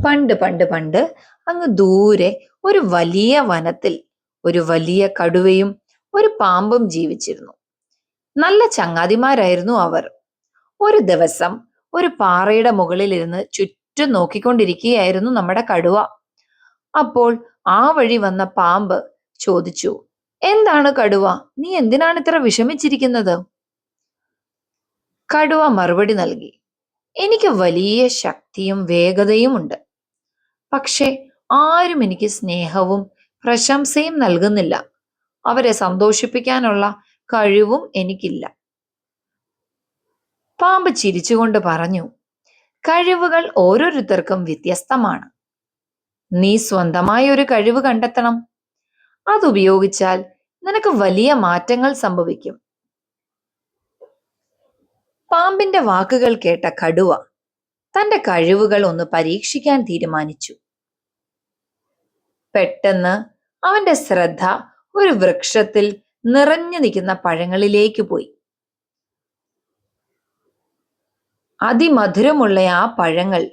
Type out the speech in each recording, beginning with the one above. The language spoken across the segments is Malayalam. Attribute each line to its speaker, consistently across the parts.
Speaker 1: പണ്ട് പണ്ട് പണ്ട് അങ്ങ് ദൂരെ ഒരു വലിയ വനത്തിൽ ഒരു വലിയ കടുവയും ഒരു പാമ്പും ജീവിച്ചിരുന്നു. നല്ല ചങ്ങാതിമാരായിരുന്നു അവർ. ഒരു ദിവസം ഒരു പാറയുടെ മുകളിലിരുന്ന് ചുറ്റും നോക്കിക്കൊണ്ടിരിക്കുകയായിരുന്നു നമ്മുടെ കടുവ. അപ്പോൾ ആ വഴി വന്ന പാമ്പ് ചോദിച്ചു, എന്താണ് കടുവ, നീ എന്തിനാണ് ഇത്ര വിഷമിച്ചിരിക്കുന്നത്? കടുവ മറുപടി നൽകി, എനിക്ക് വലിയ ശക്തിയും വേഗതയും ഉണ്ട്. പക്ഷെ ആരും എനിക്ക് സ്നേഹവും പ്രശംസയും നൽകുന്നില്ല. അവരെ സന്തോഷിപ്പിക്കാനുള്ള കഴിവും എനിക്കില്ല. പാമ്പ് ചിരിച്ചുകൊണ്ട് പറഞ്ഞു, കഴിവുകൾ ഓരോരുത്തർക്കും വ്യത്യസ്തമാണ്. നീ സ്വന്തമായ ഒരു കഴിവ് കണ്ടെത്തണം. അതുപയോഗിച്ചാൽ നിനക്ക് വലിയ മാറ്റങ്ങൾ സംഭവിക്കും. പാമ്പിന്റെ വാക്കുകൾ കേട്ട കടുവ തന്റെ കഴിവുകൾ ഒന്ന് പരീക്ഷിക്കാൻ തീരുമാനിച്ചു. പെട്ടെന്ന് അവന്റെ ശ്രദ്ധ ഒരു വൃക്ഷത്തിൽ നിറഞ്ഞു നിൽക്കുന്ന പഴങ്ങളിലേക്ക് പോയി. അതിമധുരമുള്ള ആ പഴങ്ങൾ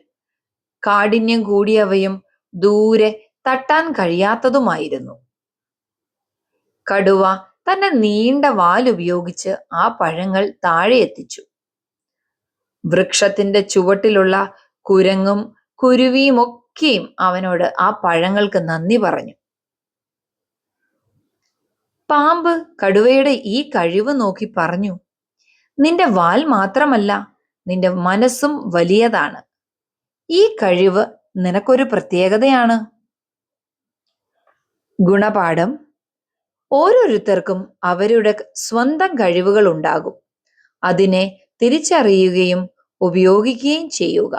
Speaker 1: കാഠിന്യം കൂടിയവയും ദൂരെ തട്ടാൻ കഴിയാത്തതുമായിരുന്നു. കടുവ തന്റെ നീണ്ട വാലുപയോഗിച്ച് ആ പഴങ്ങൾ താഴെ എത്തിച്ചു. വൃക്ഷത്തിന്റെ ചുവട്ടിലുള്ള കുരങ്ങും കുരുവിയും ഒക്കെയും അവനോട് ആ പഴങ്ങൾക്ക് നന്ദി പറഞ്ഞു. പാമ്പ് കടുവയുടെ ഈ കഴിവ് നോക്കി പറഞ്ഞു, നിന്റെ വാൽ മാത്രമല്ല, നിന്റെ മനസ്സും വലിയതാണ്. ഈ കഴിവ് നിനക്കൊരു പ്രത്യേകതയാണ്. ഗുണപാഠം: ഓരോരുത്തർക്കും അവരുടെ സ്വന്തം കഴിവുകൾ ഉണ്ടാകും. അതിനെ തിരിച്ചറിയുകയും ഉപയോഗിക്കുകയും ചെയ്യുക.